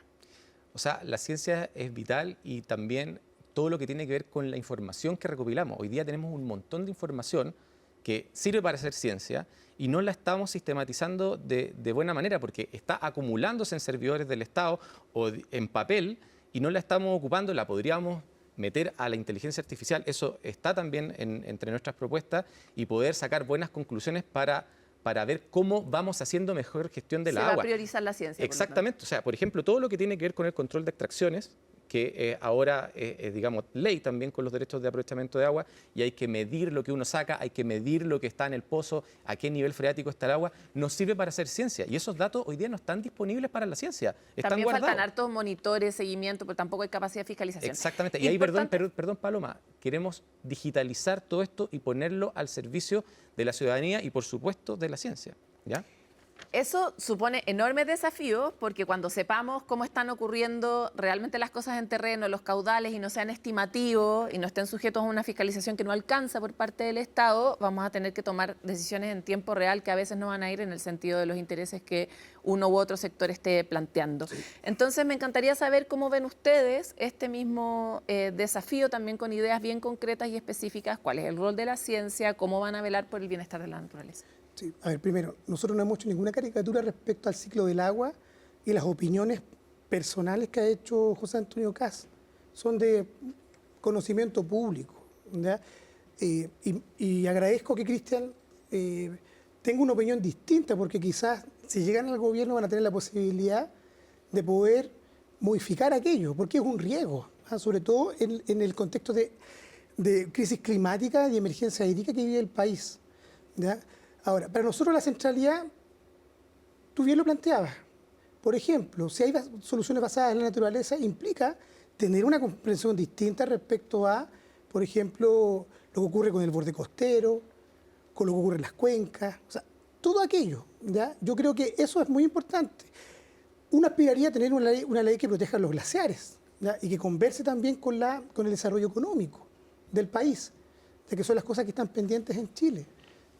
O sea, la ciencia es vital, y también todo lo que tiene que ver con la información que recopilamos. Hoy día tenemos un montón de información que sirve para hacer ciencia y no la estamos sistematizando de buena manera porque está acumulándose en servidores del Estado o en papel y no la estamos ocupando. La podríamos meter a la inteligencia artificial. Eso está también entre nuestras propuestas, y poder sacar buenas conclusiones para ver cómo vamos haciendo mejor gestión de la agua. Se va a priorizar la ciencia. Exactamente. O sea, por ejemplo, todo lo que tiene que ver con el control de extracciones, que ahora es, digamos, ley también con los derechos de aprovechamiento de agua, y hay que medir lo que uno saca, hay que medir lo que está en el pozo, a qué nivel freático está el agua, nos sirve para hacer ciencia. Y esos datos hoy día no están disponibles para la ciencia, están también guardados. Faltan hartos monitores, seguimiento, pero tampoco hay capacidad de fiscalización. Exactamente. Y ahí, perdón, Paloma, queremos digitalizar todo esto y ponerlo al servicio de la ciudadanía y, por supuesto, de la ciencia, ¿ya? Eso supone enormes desafíos porque cuando sepamos cómo están ocurriendo realmente las cosas en terreno, los caudales, y no sean estimativos y no estén sujetos a una fiscalización que no alcanza por parte del Estado, vamos a tener que tomar decisiones en tiempo real que a veces no van a ir en el sentido de los intereses que uno u otro sector esté planteando. Sí. Entonces me encantaría saber cómo ven ustedes este mismo desafío, también con ideas bien concretas y específicas, cuál es el rol de la ciencia, cómo van a velar por el bienestar de la naturaleza. Sí, a ver, primero, nosotros no hemos hecho ninguna caricatura respecto al ciclo del agua, y las opiniones personales que ha hecho José Antonio Kast son de conocimiento público, ¿ya? Y agradezco que Cristian tenga una opinión distinta, porque quizás si llegan al gobierno van a tener la posibilidad de poder modificar aquello, porque es un riesgo, ¿ah? Sobre todo en el contexto de crisis climática y emergencia hídrica que vive el país, ¿ya? Ahora, para nosotros la centralidad, tú bien lo planteabas. Por ejemplo, si hay soluciones basadas en la naturaleza, implica tener una comprensión distinta respecto a, por ejemplo, lo que ocurre con el borde costero, con lo que ocurre en las cuencas, o sea, todo aquello, ¿ya? Yo creo que eso es muy importante. Uno aspiraría a tener una ley que proteja los glaciares, ¿ya? Y que converse también con el desarrollo económico del país, de que son las cosas que están pendientes en Chile.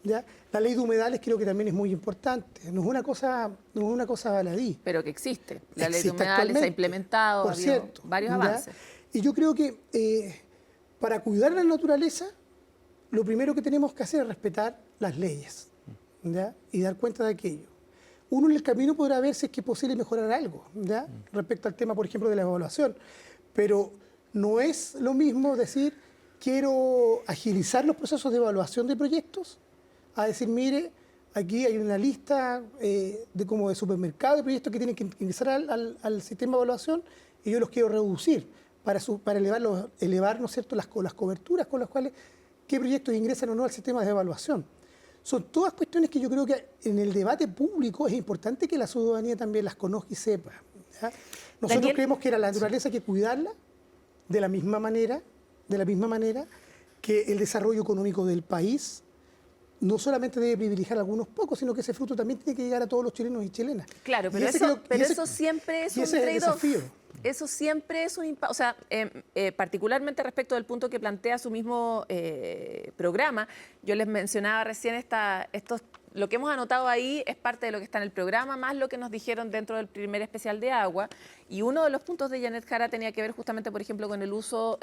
¿Ya? La ley de humedales creo que también es muy importante. No es una cosa baladí. Pero que existe. La ley de humedales se ha implementado, por cierto, varios avances. Y yo creo que para cuidar la naturaleza, lo primero que tenemos que hacer es respetar las leyes, ¿ya? Y dar cuenta de aquello. Uno en el camino podrá ver si es que es posible mejorar algo, ¿ya? Respecto al tema, por ejemplo, de la evaluación. Pero no es lo mismo decir, quiero agilizar los procesos de evaluación de proyectos, a decir, mire, aquí hay una lista como de supermercado de proyectos que tienen que ingresar al sistema de evaluación, y yo los quiero reducir para elevar, ¿no es cierto?, las coberturas con las cuales qué proyectos ingresan o no al sistema de evaluación. Son todas cuestiones que yo creo que en el debate público es importante que la ciudadanía también las conozca y sepa, ¿ya? Nosotros creemos que la naturaleza hay que cuidarla de la misma manera que el desarrollo económico del país no solamente debe privilegiar a algunos pocos, sino que ese fruto también tiene que llegar a todos los chilenos y chilenas. Claro, pero eso siempre es un trade-off. Eso siempre es un impacto. O sea, particularmente respecto del punto que plantea su mismo programa, yo les mencionaba recién estos lo que hemos anotado ahí es parte de lo que está en el programa, más lo que nos dijeron dentro del primer especial de agua. Y uno de los puntos de Janet Jara tenía que ver justamente, por ejemplo, con el uso,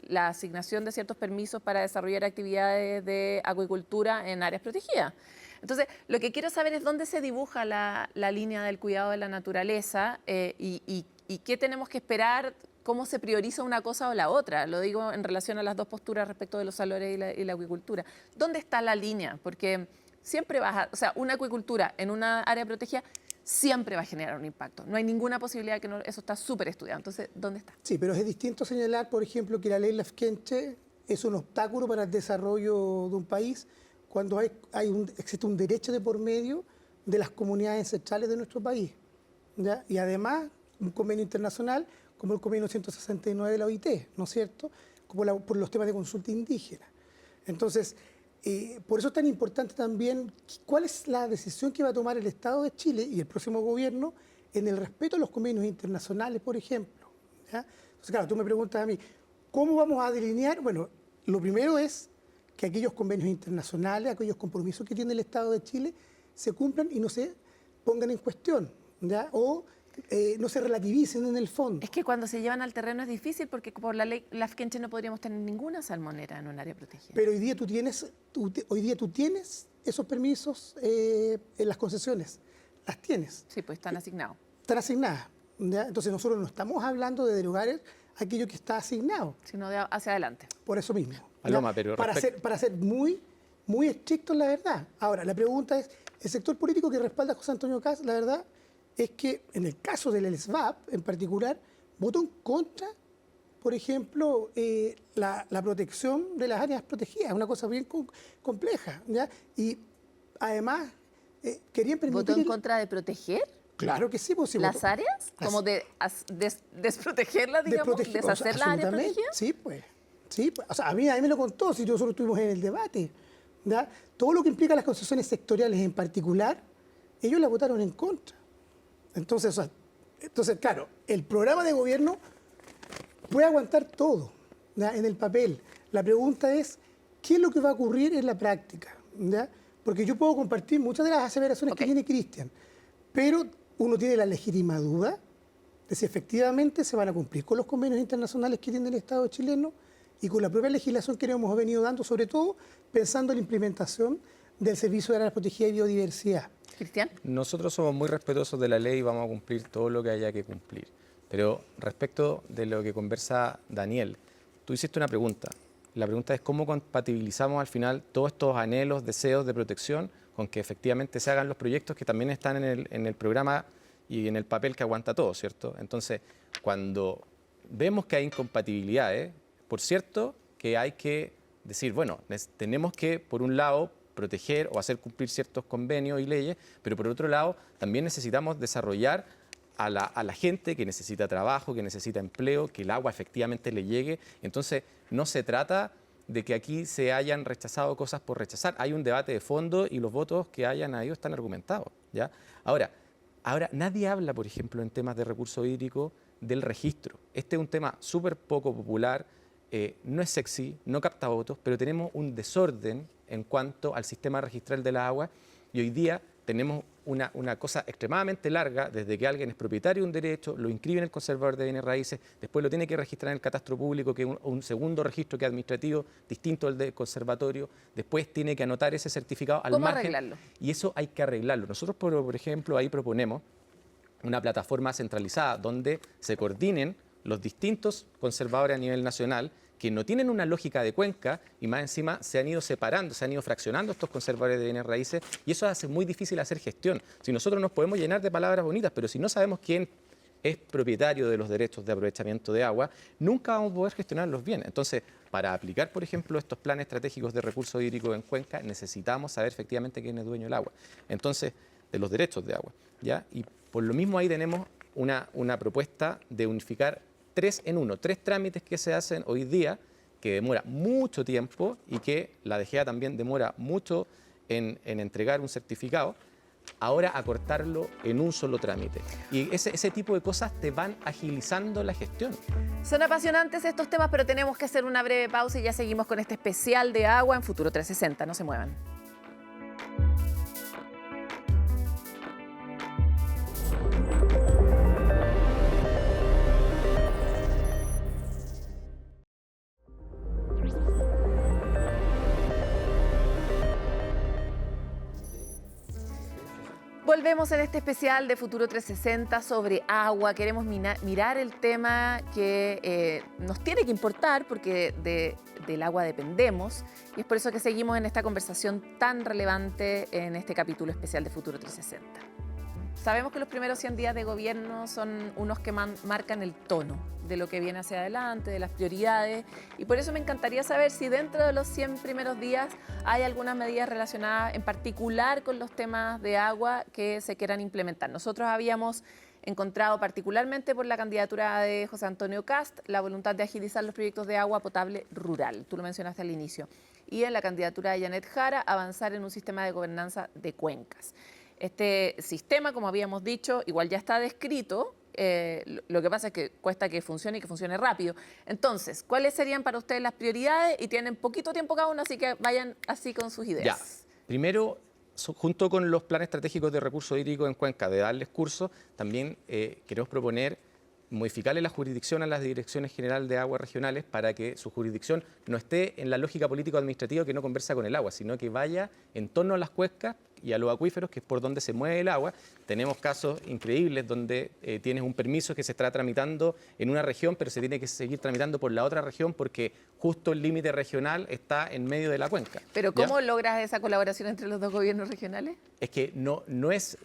la asignación de ciertos permisos para desarrollar actividades de acuicultura en áreas protegidas. Entonces, lo que quiero saber es dónde se dibuja la línea del cuidado de la naturaleza y qué tenemos que esperar, cómo se prioriza una cosa o la otra. Lo digo en relación a las dos posturas respecto de los salores y la acuicultura. ¿Dónde está la línea? Porque siempre o sea, una acuicultura en una área protegida siempre va a generar un impacto. No hay ninguna posibilidad de que no, eso está súper estudiado. Entonces, ¿dónde está? Sí, pero es distinto señalar, por ejemplo, que la ley Lafkenche es un obstáculo para el desarrollo de un país cuando existe un derecho de por medio de las comunidades ancestrales de nuestro país, ¿ya? Y además un convenio internacional como el convenio 169 de la OIT, ¿no es cierto?, por los temas de consulta indígena. Entonces, por eso es tan importante también cuál es la decisión que va a tomar el Estado de Chile y el próximo gobierno en el respeto a los convenios internacionales, por ejemplo, ¿ya? Entonces, claro, tú me preguntas a mí, ¿cómo vamos a delinear? Bueno, lo primero es que aquellos convenios internacionales, aquellos compromisos que tiene el Estado de Chile se cumplan y no se pongan en cuestión, ¿ya? O no se relativicen en el fondo. Es que cuando se llevan al terreno es difícil porque por la ley Lafkenche no podríamos tener ninguna salmonera en un área protegida. Pero hoy día tú tienes esos permisos en las concesiones. Las tienes. Sí, pues están asignados. Están asignadas, ¿ya? Entonces nosotros no estamos hablando de derogar aquello que está asignado. Sino de hacia adelante. Por eso mismo. Paloma, pero para ser muy, muy estrictos, la verdad. Ahora, la pregunta es, el sector político que respalda a José Antonio Kast, la verdad, es que en el caso del SVAP en particular, votó en contra, por ejemplo, la protección de las áreas protegidas, una cosa bien compleja, ¿ya? Y además querían permitir... ¿Votó en contra de proteger? Claro que sí. Pues, sí, ¿Las áreas? ¿Como de desprotegerlas, digamos? ¿Deshacer las áreas protegidas? Sí, pues. Sí, pues. O sea, a mí me lo contó, si nosotros estuvimos en el debate, ¿ya? Todo lo que implica las concesiones sectoriales en particular, ellos la votaron en contra. Entonces, claro, el programa de gobierno puede aguantar todo, ¿ya?, en el papel. La pregunta es, ¿qué es lo que va a ocurrir en la práctica? ¿Ya? Porque yo puedo compartir muchas de las aseveraciones que tiene Cristian, pero uno tiene la legítima duda de si efectivamente se van a cumplir con los convenios internacionales que tiene el Estado chileno y con la propia legislación que hemos venido dando, sobre todo pensando en la implementación del Servicio de Áreas Protegidas y Biodiversidad. ¿Cristian? Nosotros somos muy respetuosos de la ley y vamos a cumplir todo lo que haya que cumplir. Pero respecto de lo que conversa Daniel, tú hiciste una pregunta. La pregunta es cómo compatibilizamos al final todos estos anhelos, deseos de protección con que efectivamente se hagan los proyectos que también están en el programa y en el papel que aguanta todo, ¿cierto? Entonces, cuando vemos que hay incompatibilidades, por cierto, que hay que decir, bueno, tenemos que, por un lado, proteger o hacer cumplir ciertos convenios y leyes, pero por otro lado también necesitamos desarrollar a la gente que necesita trabajo, que necesita empleo, que el agua efectivamente le llegue. Entonces no se trata de que aquí se hayan rechazado cosas por rechazar. Hay un debate de fondo y los votos que hayan habido están argumentados, ¿ya? Ahora nadie habla, por ejemplo, en temas de recurso hídrico del registro. Este es un tema súper poco popular, no es sexy, no capta votos, pero tenemos un desorden en cuanto al sistema registral de la agua y hoy día tenemos una cosa extremadamente larga desde que alguien es propietario de un derecho, lo inscribe en el conservador de bienes raíces, después lo tiene que registrar en el catastro público, que es un segundo registro que es administrativo, distinto al del conservatorio, después tiene que anotar ese certificado al margen. ¿Cómo arreglarlo? Y eso hay que arreglarlo. Nosotros, por ejemplo, ahí proponemos una plataforma centralizada donde se coordinen los distintos conservadores a nivel nacional que no tienen una lógica de cuenca y más encima se han ido separando, se han ido fraccionando estos conservadores de bienes raíces y eso hace muy difícil hacer gestión. Si nosotros nos podemos llenar de palabras bonitas, pero si no sabemos quién es propietario de los derechos de aprovechamiento de agua, nunca vamos a poder gestionarlos bien. Entonces, para aplicar, por ejemplo, estos planes estratégicos de recursos hídricos en cuenca, necesitamos saber efectivamente quién es dueño del agua. Entonces, de los derechos de agua, ¿ya? Y por lo mismo ahí tenemos una propuesta de unificar 3 en 1, 3 trámites que se hacen hoy día, que demora mucho tiempo y que la DGA también demora mucho en entregar un certificado, ahora acortarlo en un solo trámite. Y ese tipo de cosas te van agilizando la gestión. Son apasionantes estos temas, pero tenemos que hacer una breve pausa y ya seguimos con este especial de agua en Futuro 360. No se muevan. Volvemos en este especial de Futuro 360 sobre agua. Queremos mirar el tema que nos tiene que importar porque del agua dependemos y es por eso que seguimos en esta conversación tan relevante en este capítulo especial de Futuro 360. Sabemos que los primeros 100 días de gobierno son unos que marcan el tono de lo que viene hacia adelante, de las prioridades, y por eso me encantaría saber si dentro de los 100 primeros días hay algunas medidas relacionadas en particular con los temas de agua que se quieran implementar. Nosotros habíamos encontrado particularmente por la candidatura de José Antonio Kast la voluntad de agilizar los proyectos de agua potable rural, tú lo mencionaste al inicio, y en la candidatura de Janet Jara avanzar en un sistema de gobernanza de cuencas. Este sistema, como habíamos dicho, igual ya está descrito, lo que pasa es que cuesta que funcione y que funcione rápido. Entonces, ¿cuáles serían para ustedes las prioridades? Y tienen poquito tiempo cada uno, así que vayan así con sus ideas. Ya, primero, junto con los planes estratégicos de recursos hídricos en cuenca, de darles curso, también queremos proponer modificarle la jurisdicción a las direcciones generales de aguas regionales para que su jurisdicción no esté en la lógica político-administrativa que no conversa con el agua, sino que vaya en torno a las cuencas y a los acuíferos, que es por donde se mueve el agua. Tenemos casos increíbles donde tienes un permiso que se está tramitando en una región, pero se tiene que seguir tramitando por la otra región porque justo el límite regional está en medio de la cuenca. ¿Pero cómo logras esa colaboración entre los dos gobiernos regionales? Es que no es,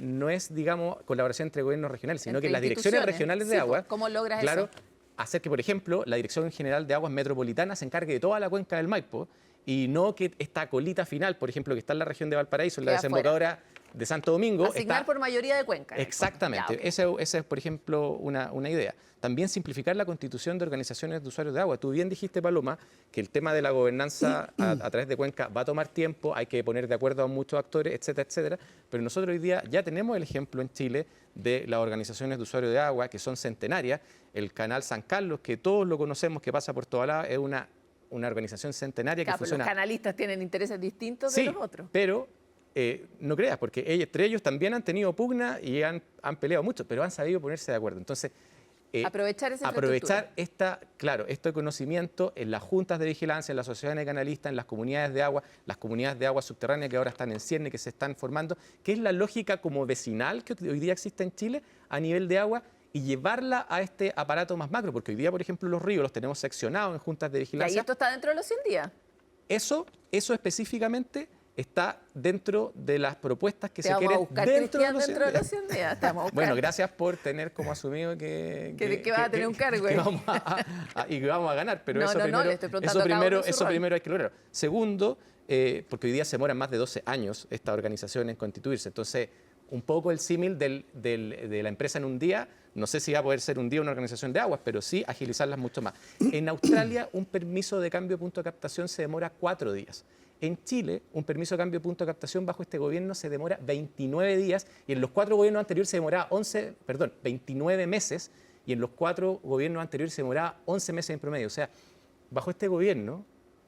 digamos, colaboración entre gobiernos regionales, sino que las direcciones regionales de agua... ¿Cómo logras eso? Claro, hacer que, por ejemplo, la Dirección General de Aguas Metropolitana se encargue de toda la cuenca del Maipo y no que esta colita final, por ejemplo, que está en la región de Valparaíso, en la desembocadura de Santo Domingo... Asignar por mayoría de cuencas. Exactamente. Esa es, por ejemplo, una idea. También simplificar la constitución de organizaciones de usuarios de agua. Tú bien dijiste, Paloma, que el tema de la gobernanza a través de cuenca va a tomar tiempo, hay que poner de acuerdo a muchos actores, etcétera, etcétera. Pero nosotros hoy día ya tenemos el ejemplo en Chile de las organizaciones de usuarios de agua, que son centenarias. El canal San Carlos, que todos lo conocemos, que pasa por toda la... es una organización centenaria que funciona... Los canalistas tienen intereses distintos de los otros. Pero no creas, porque entre ellos también han tenido pugna y han peleado mucho, pero han sabido ponerse de acuerdo. Entonces, aprovechar este conocimiento en las juntas de vigilancia, en las asociaciones canalistas, en las comunidades de agua subterránea que ahora están en cierne, que se están formando, que es la lógica como vecinal que hoy día existe en Chile a nivel de agua, y llevarla a este aparato más macro, porque hoy día, por ejemplo, los ríos los tenemos seccionados en juntas de vigilancia. ¿Y esto está dentro de los 100 días? Eso específicamente está dentro de las propuestas que se quieren dentro de los 100 días. Bueno, gracias por tener como asumido que vas a tener un cargo. Y que vamos a ganar, pero eso primero hay que lograrlo. Segundo, porque hoy día se demoran más de 12 años esta organización en constituirse. Entonces, un poco el símil de la empresa en un día, no sé si va a poder ser un día una organización de aguas, pero sí agilizarlas mucho más. En Australia, un permiso de cambio de punto de captación se demora 4 días. En Chile, un permiso de cambio de punto de captación bajo este gobierno se demora 29 días y en los 4 gobiernos anteriores se demoraba 29 meses y en los 4 gobiernos anteriores se demoraba 11 meses en promedio. O sea, bajo este gobierno,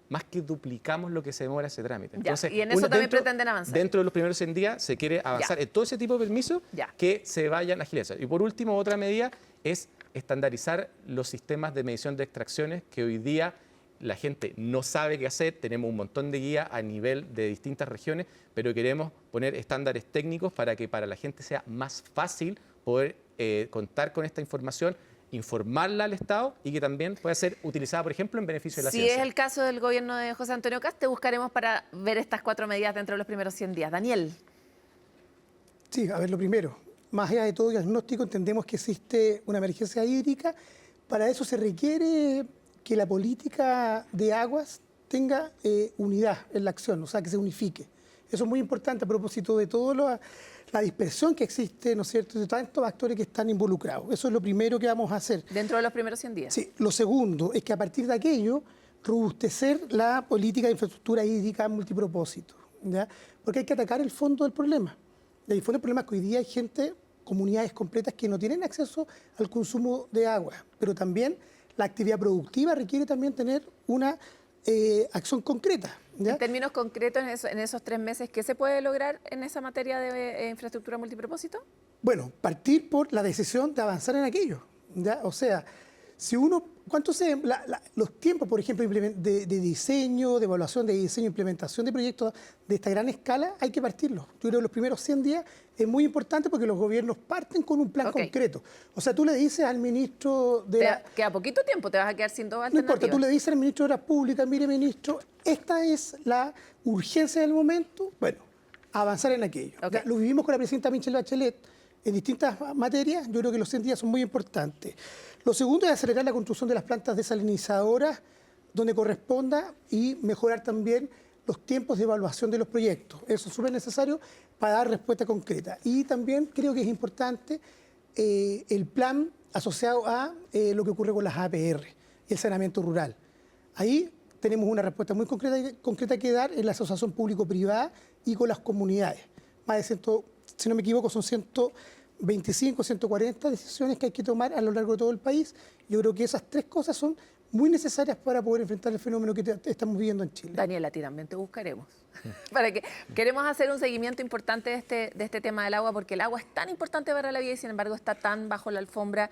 más que duplicamos lo que se demora ese trámite. Entonces, y en eso también pretenden avanzar. Dentro de los primeros 100 días se quiere avanzar en todo ese tipo de permisos que se vayan agilizando. Y por último, otra medida es estandarizar los sistemas de medición de extracciones que hoy día la gente no sabe qué hacer. Tenemos un montón de guías a nivel de distintas regiones, pero queremos poner estándares técnicos para que para la gente sea más fácil poder contar con esta información, informarla al Estado y que también pueda ser utilizada, por ejemplo, en beneficio de la ciencia. Si es el caso del gobierno de José Antonio Kast, te buscaremos para ver estas 4 medidas dentro de los primeros 100 días. Daniel. Sí, a ver, lo primero, más allá de todo diagnóstico, entendemos que existe una emergencia hídrica. Para eso se requiere que la política de aguas tenga unidad en la acción, o sea, que se unifique. Eso es muy importante a propósito de toda la dispersión que existe, ¿no es cierto?, de tantos actores que están involucrados. Eso es lo primero que vamos a hacer. ¿Dentro de los primeros 100 días? Sí. Lo segundo es que a partir de aquello, robustecer la política de infraestructura hídrica multipropósito, ¿ya? Porque hay que atacar el fondo del problema. Y el fondo del problema es que hoy día hay comunidades completas que no tienen acceso al consumo de agua, pero también la actividad productiva requiere también tener una acción concreta, ¿ya? En términos concretos, en esos 3 meses, ¿qué se puede lograr en esa materia de infraestructura multipropósito? Bueno, partir por la decisión de avanzar en aquello, ¿ya? O sea, si uno los tiempos, por ejemplo, de diseño, de evaluación, de diseño, implementación de proyectos de esta gran escala, hay que partirlos. Yo creo que los primeros 100 días es muy importante porque los gobiernos parten con un plan concreto. O sea, tú le dices al ministro de... Queda poquito tiempo, te vas a quedar sin dos alternativas. No importa, tú le dices al ministro de Obras Públicas, mire, ministro, esta es la urgencia del momento, bueno, avanzar en aquello. Okay. Lo vivimos con la presidenta Michelle Bachelet en distintas materias. Yo creo que los 100 días son muy importantes. Lo segundo es acelerar la construcción de las plantas desalinizadoras donde corresponda y mejorar también los tiempos de evaluación de los proyectos. Eso es súper necesario para dar respuesta concreta. Y también creo que es importante el plan asociado a lo que ocurre con las APR y el saneamiento rural. Ahí tenemos una respuesta muy concreta que dar en la asociación público-privada y con las comunidades. Más de 100, si no me equivoco, son 125, 140 decisiones que hay que tomar a lo largo de todo el país. Yo creo que esas tres cosas son muy necesarias para poder enfrentar el fenómeno que estamos viviendo en Chile. Daniela, a ti también te buscaremos. Queremos hacer un seguimiento importante de este tema del agua, porque el agua es tan importante para la vida y sin embargo está tan bajo la alfombra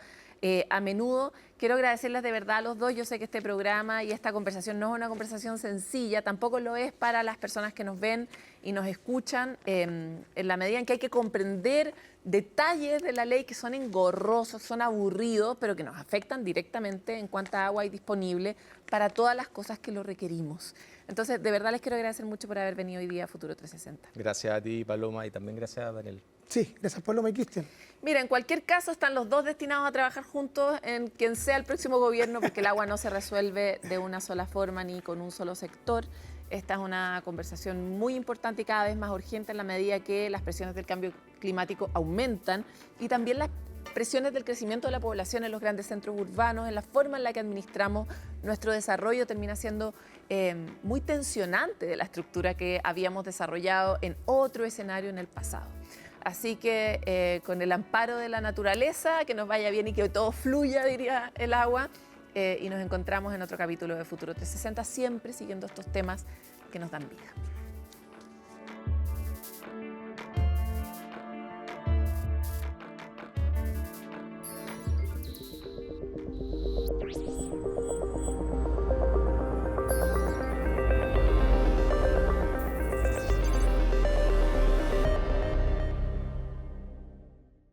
a menudo. Quiero agradecerles de verdad a los dos. Yo sé que este programa y esta conversación no es una conversación sencilla, tampoco lo es para las personas que nos ven y nos escuchan, en la medida en que hay que comprender detalles de la ley que son engorrosos, son aburridos, pero que nos afectan directamente en cuánta agua hay disponible para todas las cosas que lo requerimos. Entonces, de verdad les quiero agradecer mucho por haber venido hoy día a Futuro 360. Gracias a ti, Paloma, y también gracias a Daniel. Sí, gracias Paloma y Cristian. Mira, en cualquier caso están los dos destinados a trabajar juntos en quien sea el próximo gobierno, porque el agua no se resuelve de una sola forma ni con un solo sector. Esta es una conversación muy importante y cada vez más urgente en la medida que las presiones del cambio climático aumentan y también las presiones del crecimiento de la población en los grandes centros urbanos, en la forma en la que administramos nuestro desarrollo, termina siendo muy tensionante de la estructura que habíamos desarrollado en otro escenario en el pasado. Así que con el amparo de la naturaleza, que nos vaya bien y que todo fluya, diría el agua, y nos encontramos en otro capítulo de Futuro 360, siempre siguiendo estos temas que nos dan vida.